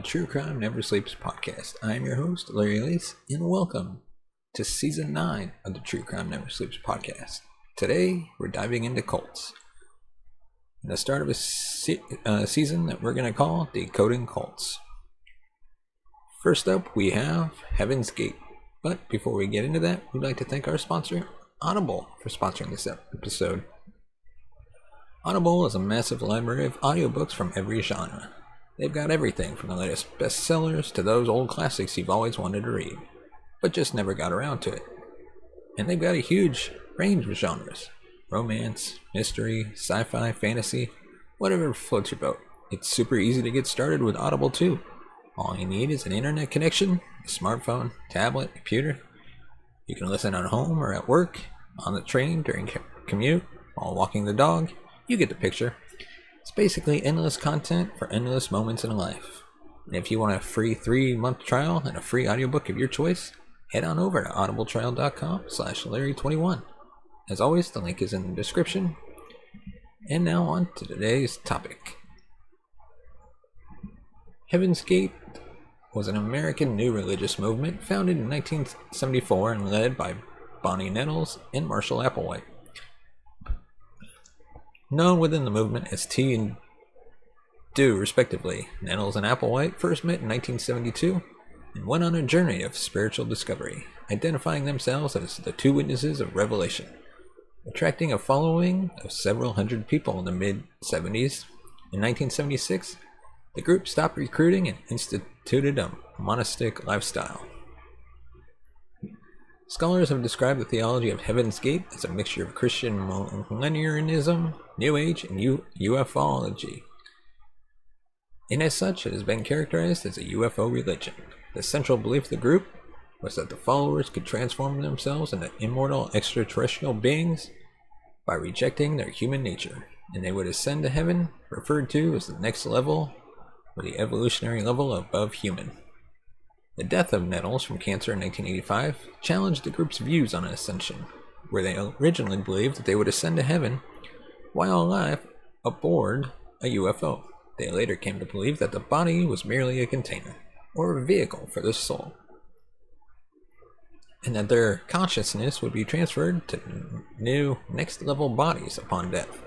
True Crime Never Sleeps podcast. I am your host, Larry Lace, and welcome to Season 9 of the True Crime Never Sleeps podcast. Today, we're diving into cults. The start of a season that we're going to call Decoding Cults. First up, we have Heaven's Gate. But before we get into that, we'd like to thank our sponsor, Audible, for sponsoring this episode. Audible is a massive library of audiobooks from every genre. They've got everything from the latest bestsellers to those old classics you've always wanted to read, but just never got around to it. And they've got a huge range of genres. Romance, mystery, sci-fi, fantasy, whatever floats your boat. It's super easy to get started with Audible too. All you need is an internet connection, a smartphone, tablet, computer. You can listen at home or at work, on the train, during commute, while walking the dog. You get the picture. It's basically endless content for endless moments in life. And if you want a free 3-month trial and a free audiobook of your choice, head on over to audibletrial.com/Larry21. As always, the link is in the description. And now on to today's topic. Heaven's Gate was an American new religious movement founded in 1974 and led by Bonnie Nettles and Marshall Applewhite. Known within the movement as T and Do, respectively, Nettles and Applewhite first met in 1972 and went on a journey of spiritual discovery, identifying themselves as the two witnesses of revelation, attracting a following of several hundred people in the mid-70s. In 1976, the group stopped recruiting and instituted a monastic lifestyle. Scholars have described the theology of Heaven's Gate as a mixture of Christian millennialism, New Age, and ufology. And as such, it has been characterized as a UFO religion. The central belief of the group was that the followers could transform themselves into immortal extraterrestrial beings by rejecting their human nature, and they would ascend to heaven, referred to as the next level, or the evolutionary level above human. The death of Nettles from cancer in 1985 challenged the group's views on ascension, where they originally believed that they would ascend to heaven while alive aboard a UFO. They later came to believe that the body was merely a container, or a vehicle for the soul, and that their consciousness would be transferred to new next-level bodies upon death.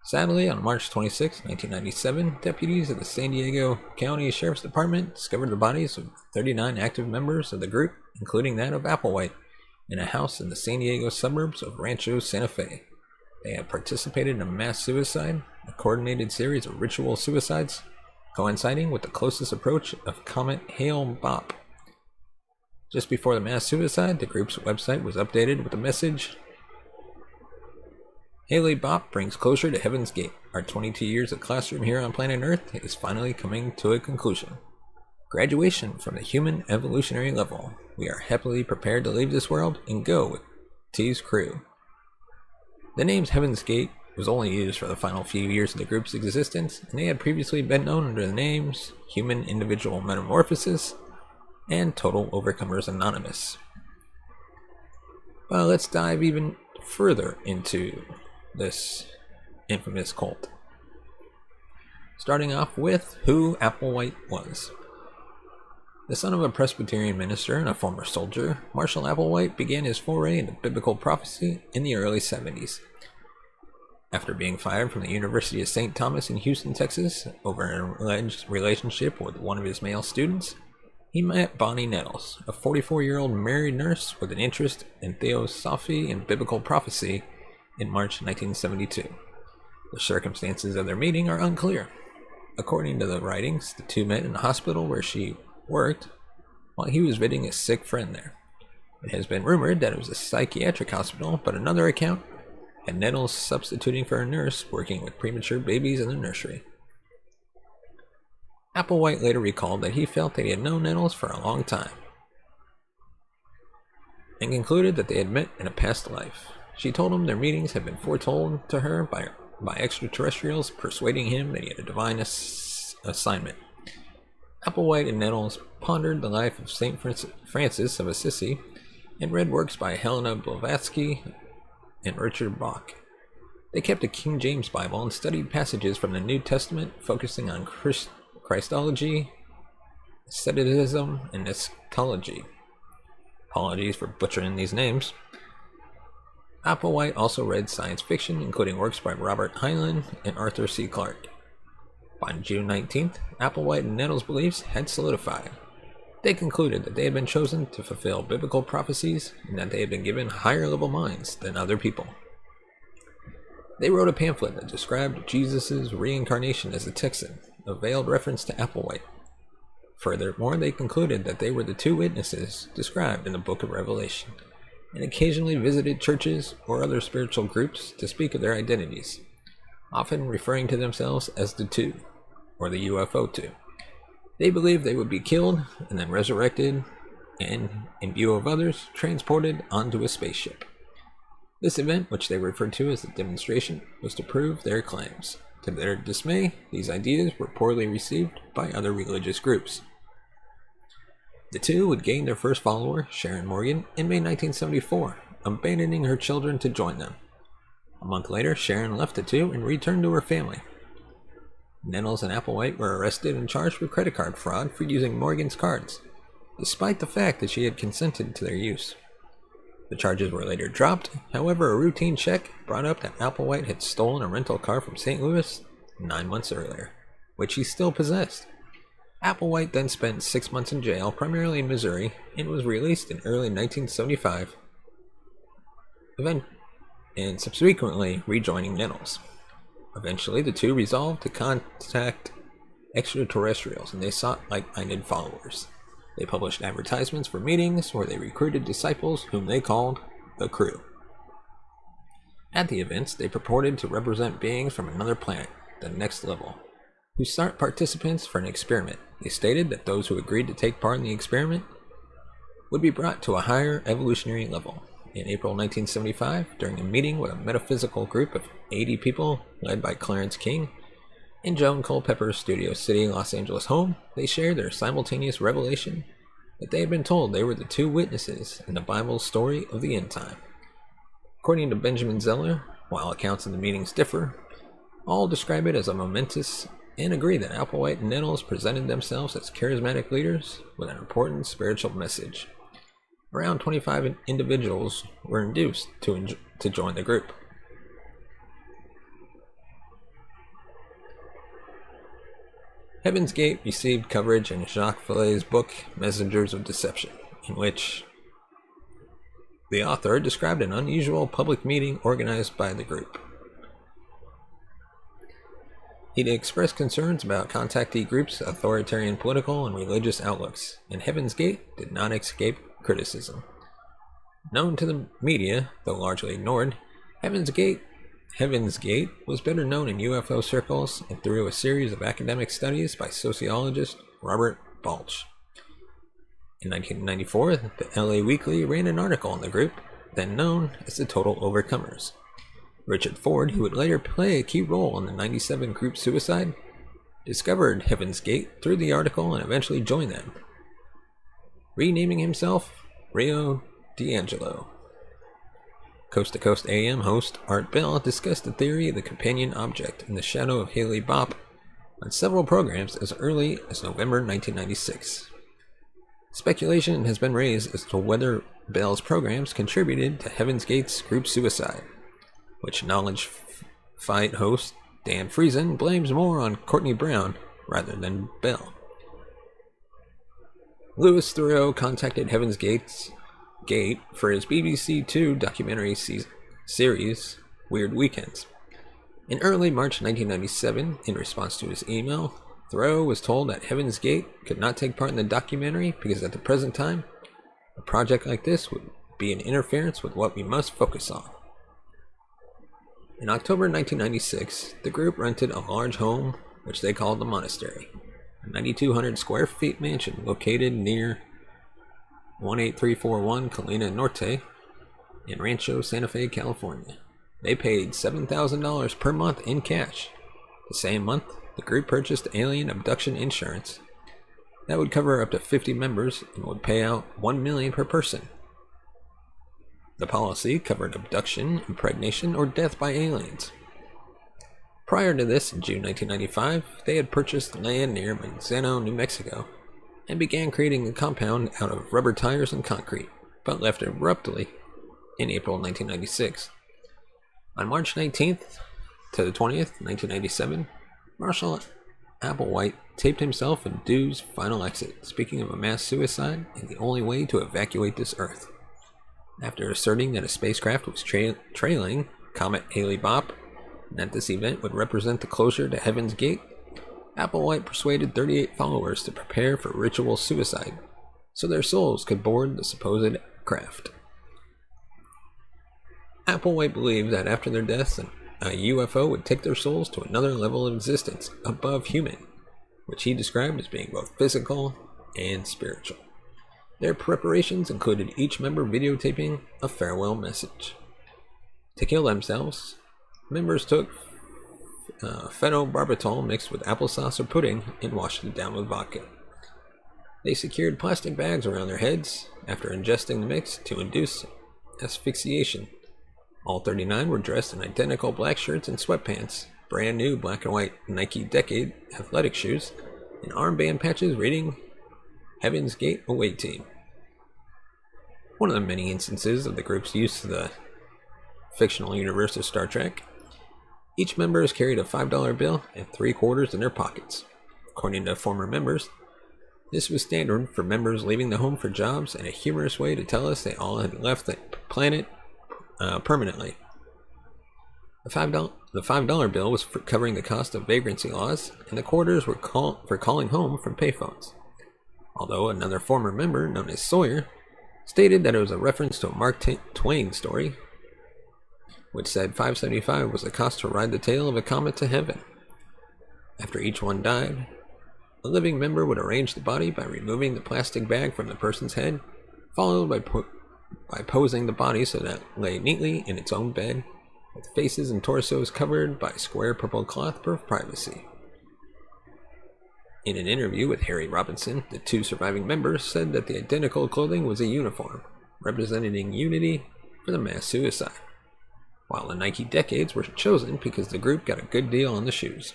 Sadly, on March 26, 1997, deputies of the San Diego County Sheriff's Department discovered the bodies of 39 active members of the group, including that of Applewhite, in a house in the San Diego suburbs of Rancho Santa Fe. They had participated in a mass suicide, a coordinated series of ritual suicides, coinciding with the closest approach of Comet Hale-Bopp. Just before the mass suicide, the group's website was updated with the message, Hale-Bopp brings closure to Heaven's Gate. Our 22 years of classroom here on planet Earth is finally coming to a conclusion. Graduation from the human evolutionary level. We are happily prepared to leave this world and go with T's crew. The names Heaven's Gate was only used for the final few years of the group's existence, and they had previously been known under the names Human Individual Metamorphosis and Total Overcomers Anonymous. Well, let's dive even further into this infamous cult. Starting off with who Applewhite was. The son of a Presbyterian minister and a former soldier, Marshall Applewhite began his foray into biblical prophecy in the early 70s. After being fired from the University of St. Thomas in Houston, Texas, over an alleged relationship with one of his male students, he met Bonnie Nettles, a 44-year-old married nurse with an interest in theosophy and biblical prophecy, in March 1972. The circumstances of their meeting are unclear. According to the writings, the two met in a hospital where she worked while he was visiting a sick friend there. It has been rumored that it was a psychiatric hospital, but another account had Nettles substituting for a nurse working with premature babies in the nursery. Applewhite later recalled that he felt that he had known Nettles for a long time and concluded that they had met in a past life. She told him their meetings had been foretold to her by extraterrestrials, persuading him that he had a divine assignment. Applewhite and Nettles pondered the life of St. Francis of Assisi and read works by Helena Blavatsky and Richard Bach. They kept a King James Bible and studied passages from the New Testament, focusing on Christology, asceticism, and eschatology. Apologies for butchering these names. Applewhite also read science fiction, including works by Robert Heinlein and Arthur C. Clarke. On June 19th, Applewhite and Nettles' beliefs had solidified. They concluded that they had been chosen to fulfill biblical prophecies and that they had been given higher-level minds than other people. They wrote a pamphlet that described Jesus' reincarnation as a Texan, a veiled reference to Applewhite. Furthermore, they concluded that they were the two witnesses described in the Book of Revelation, and occasionally visited churches or other spiritual groups to speak of their identities, often referring to themselves as the Two, or the UFO Two. They believed they would be killed and then resurrected and, in view of others, transported onto a spaceship. This event, which they referred to as the demonstration, was to prove their claims. To their dismay, these ideas were poorly received by other religious groups. The two would gain their first follower, Sharon Morgan, in May 1974, abandoning her children to join them. A month later, Sharon left the two and returned to her family. Nettles and Applewhite were arrested and charged with credit card fraud for using Morgan's cards, despite the fact that she had consented to their use. The charges were later dropped. However, a routine check brought up that Applewhite had stolen a rental car from St. Louis 9 months earlier, which he still possessed. Applewhite then spent 6 months in jail, primarily in Missouri, and was released in early 1975, and subsequently rejoining Nettles. Eventually, the two resolved to contact extraterrestrials, and they sought like-minded followers. They published advertisements for meetings where they recruited disciples whom they called the Crew. At the events, they purported to represent beings from another planet, the Next Level, who sought participants for an experiment. They stated that those who agreed to take part in the experiment would be brought to a higher evolutionary level. In April 1975, during a meeting with a metaphysical group of 80 people led by Clarence King, in Joan Culpepper's Studio City, Los Angeles home, they shared their simultaneous revelation that they had been told they were the two witnesses in the Bible's story of the end time. According to Benjamin Zeller, while accounts of the meetings differ, all describe it as a momentous and agree that Applewhite and Nettles presented themselves as charismatic leaders with an important spiritual message. Around 25 individuals were induced to join the group. Heaven's Gate received coverage in Jacques Vallée's book, Messengers of Deception, in which the author described an unusual public meeting organized by the group. He expressed concerns about contactee groups' authoritarian political and religious outlooks, and Heaven's Gate did not escape criticism. Known to the media, though largely ignored, Heaven's Gate was better known in UFO circles and through a series of academic studies by sociologist Robert Balch. In 1994, the LA Weekly ran an article on the group, then known as the Total Overcomers. Richard Ford, who would later play a key role in the 97 group suicide, discovered Heaven's Gate through the article and eventually joined them, renaming himself Rio D'Angelo. Coast to Coast AM host Art Bell discussed the theory of the companion object in the shadow of Hale-Bopp on several programs as early as November 1996. Speculation has been raised as to whether Bell's programs contributed to Heaven's Gate's group suicide, which Knowledge Fight host Dan Friesen blames more on Courtney Brown rather than Bell. Louis Theroux contacted Heaven's Gate for his BBC Two documentary series, Weird Weekends. In early March 1997, in response to his email, Theroux was told that Heaven's Gate could not take part in the documentary because at the present time, a project like this would be an interference with what we must focus on. In October 1996, the group rented a large home, which they called the Monastery, a 9,200 square feet mansion located near 18341 Colina Norte in Rancho Santa Fe, California. They paid $7,000 per month in cash. The same month, the group purchased alien abduction insurance that would cover up to 50 members and would pay out $1 million per person. The policy covered abduction, impregnation, or death by aliens. Prior to this, in June 1995, they had purchased land near Manzano, New Mexico, and began creating a compound out of rubber tires and concrete, but left abruptly in April 1996. On March 19th to the 20th, 1997, Marshall Applewhite taped himself in Dew's final exit, speaking of a mass suicide and the only way to evacuate this Earth. After asserting that a spacecraft was trailing Comet Hale-Bopp, and that this event would represent the closure to Heaven's Gate, Applewhite persuaded 38 followers to prepare for ritual suicide, so their souls could board the supposed craft. Applewhite believed that after their deaths, a UFO would take their souls to another level of existence, above human, which he described as being both physical and spiritual. Their preparations included each member videotaping a farewell message. To kill themselves, members took phenobarbital mixed with applesauce or pudding and washed it down with vodka. They secured plastic bags around their heads after ingesting the mix to induce asphyxiation. All 39 were dressed in identical black shirts and sweatpants, brand new black and white Nike Decade athletic shoes, and armband patches reading Heaven's Gate Away Team. One of the many instances of the group's use of the fictional universe of Star Trek. Each member has carried a $5 bill and 3 quarters in their pockets. According to former members, this was standard for members leaving the home for jobs and a humorous way to tell us they all had left the planet permanently. The $5 bill was for covering the cost of vagrancy laws, and the quarters were for calling home from payphones. Although another former member, known as Sawyer, stated that it was a reference to a Mark Twain story, which said $5.75 was the cost to ride the tail of a comet to heaven. After each one died, a living member would arrange the body by removing the plastic bag from the person's head, followed by posing the body so that it lay neatly in its own bed, with faces and torsos covered by square purple cloth for privacy. In an interview with Harry Robinson, the 2 surviving members said that the identical clothing was a uniform, representing unity for the mass suicide, while the Nike Decades were chosen because the group got a good deal on the shoes.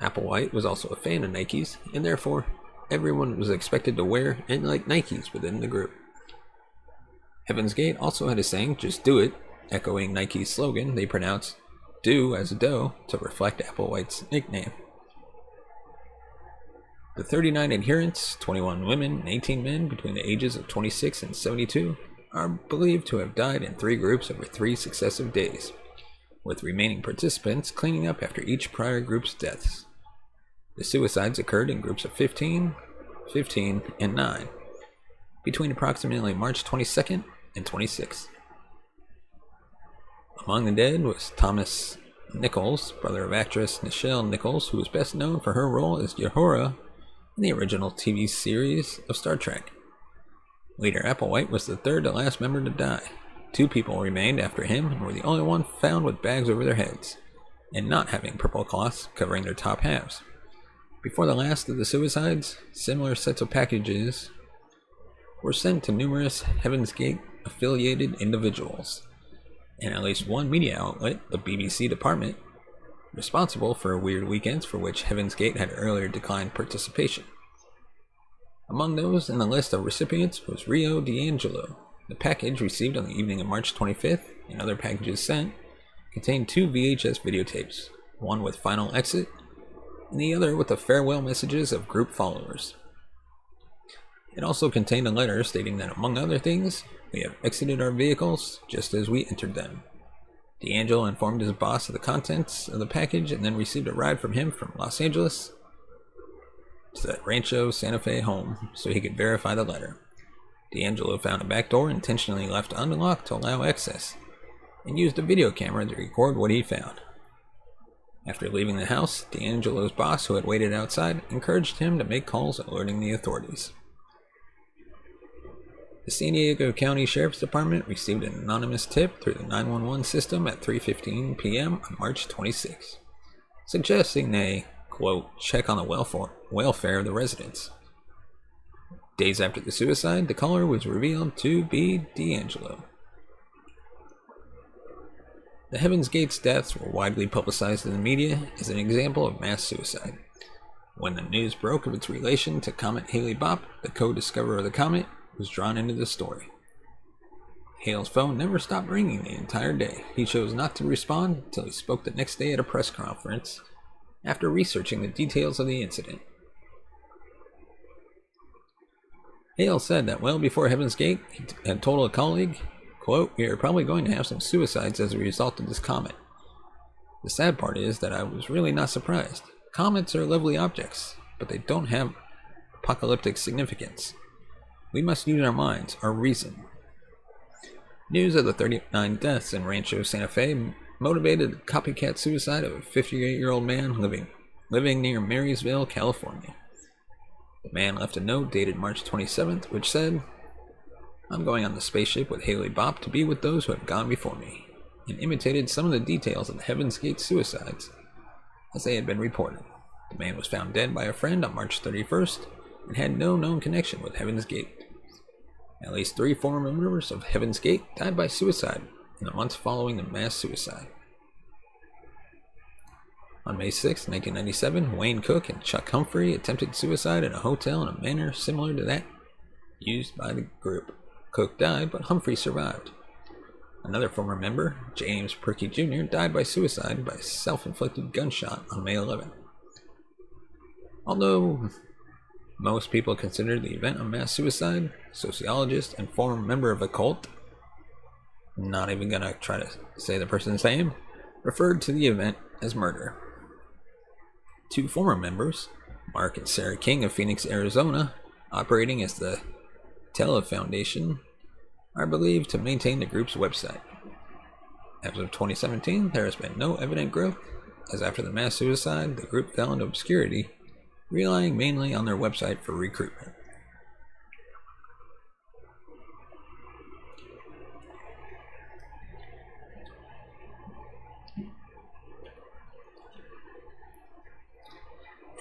Applewhite was also a fan of Nikes, and therefore everyone was expected to wear and like Nikes within the group. Heaven's Gate also had a saying, "Just do it," echoing Nike's slogan they pronounced "do" as a dough to reflect Applewhite's nickname. The 39 adherents, 21 women and 18 men between the ages of 26 and 72, are believed to have died in 3 groups over 3 successive days, with remaining participants cleaning up after each prior group's deaths. The suicides occurred in groups of 15, 15, and 9, between approximately March 22nd and 26th. Among the dead was Thomas Nichols, brother of actress Nichelle Nichols, who is best known for her role as Uhura in the original TV series of Star Trek. Leader Applewhite was the 3rd to last member to die. 2 people remained after him and were the only one found with bags over their heads, and not having purple cloths covering their top halves. Before the last of the suicides, similar sets of packages were sent to numerous Heaven's Gate affiliated individuals, and at least one media outlet, the BBC department, responsible for Weird Weekends, for which Heaven's Gate had earlier declined participation. Among those in the list of recipients was Rio D'Angelo. The package received on the evening of March 25th, and other packages sent, contained 2 VHS videotapes, one with Final Exit, and the other with the farewell messages of group followers. It also contained a letter stating that, among other things, "We have exited our vehicles just as we entered them." D'Angelo informed his boss of the contents of the package and then received a ride from him from Los Angeles to the Rancho Santa Fe home so he could verify the letter. D'Angelo found a back door intentionally left unlocked to allow access, and used a video camera to record what he found. After leaving the house, D'Angelo's boss, who had waited outside, encouraged him to make calls alerting the authorities. The San Diego County Sheriff's Department received an anonymous tip through the 911 system at 3:15 p.m. on March 26, suggesting they, quote, check on the welfare of the residents. Days after the suicide, the caller was revealed to be D'Angelo. The Heaven's Gate's deaths were widely publicized in the media as an example of mass suicide. When the news broke of its relation to Comet Hale-Bopp, the co-discoverer of the comet was drawn into the story. Hale's phone never stopped ringing the entire day. He chose not to respond until he spoke the next day at a press conference after researching the details of the incident. Hale said that well before Heaven's Gate, he had told a colleague, quote, "We are probably going to have some suicides as a result of this comet. The sad part is that I was really not surprised. Comets are lovely objects, but they don't have apocalyptic significance. We must use our minds, our reason." News of the 39 deaths in Rancho Santa Fe motivated the copycat suicide of a 58-year-old man living near Marysville, California. The man left a note dated March 27th, which said, "I'm going on the spaceship with Hale-Bopp to be with those who have gone before me," and imitated some of the details of the Heaven's Gate suicides as they had been reported. The man was found dead by a friend on March 31st and had no known connection with Heaven's Gate. At least 3 former members of Heaven's Gate died by suicide in the months following the mass suicide. On May 6, 1997, Wayne Cook and Chuck Humphrey attempted suicide in a hotel in a manner similar to that used by the group. Cook died, but Humphrey survived. Another former member, James Perky Jr., died by suicide by a self-inflicted gunshot on May 11. Although most people consider the event a mass suicide, sociologist and former member of a cult, not even gonna try to say the person's name, referred to the event as murder. 2 former members, Mark and Sarah King of Phoenix, Arizona, operating as the Tele Foundation, are believed to maintain the group's website. As of 2017, there has been no evident growth, as after the mass suicide, the group fell into obscurity, relying mainly on their website for recruitment.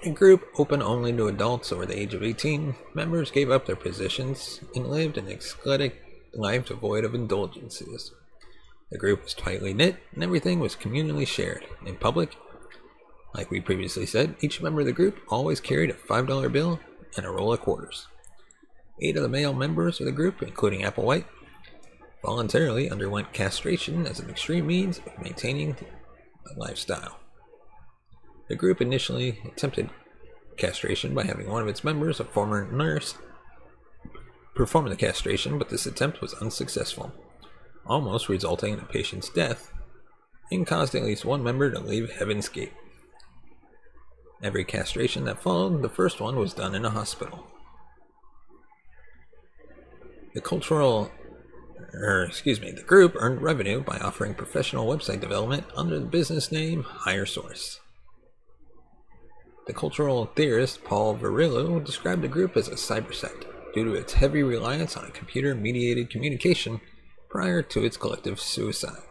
In a group open only to adults over the age of 18, members gave up their positions and lived an ascetic life devoid of indulgences. The group was tightly knit, and everything was communally shared. In public, like we previously said, each member of the group always carried a $5 bill and a roll of quarters. 8 of the male members of the group, including Applewhite, voluntarily underwent castration as an extreme means of maintaining a lifestyle. The group initially attempted castration by having one of its members, a former nurse, perform the castration, but this attempt was unsuccessful, almost resulting in the patient's death, and caused at least one member to leave Heaven's Gate. Every castration that followed, the first one was done in a hospital. The group earned revenue by offering professional website development under the business name Higher Source. The cultural theorist Paul Virillo described the group as a cybersect due to its heavy reliance on computer-mediated communication prior to its collective suicide.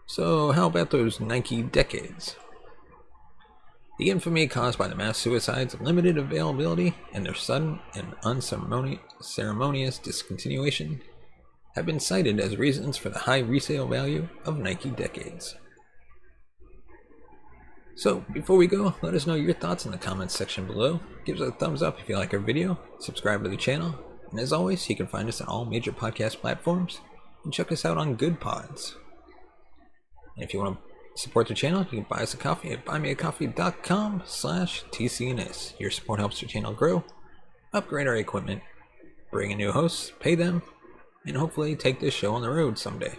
So how about those Nike decades? The infamy caused by the mass suicides, limited availability, and their sudden and unceremonious discontinuation have been cited as reasons for the high resale value of Nike decades. So, before we go, let us know your thoughts in the comments section below. Give us a thumbs up if you like our video, subscribe to the channel, and as always, you can find us on all major podcast platforms, and check us out on Good Pods. And if you want to support the channel, you can buy us a coffee at buymeacoffee.com/TCNS. Your support helps the channel grow, upgrade our equipment, bring in new hosts, pay them, and hopefully take this show on the road someday.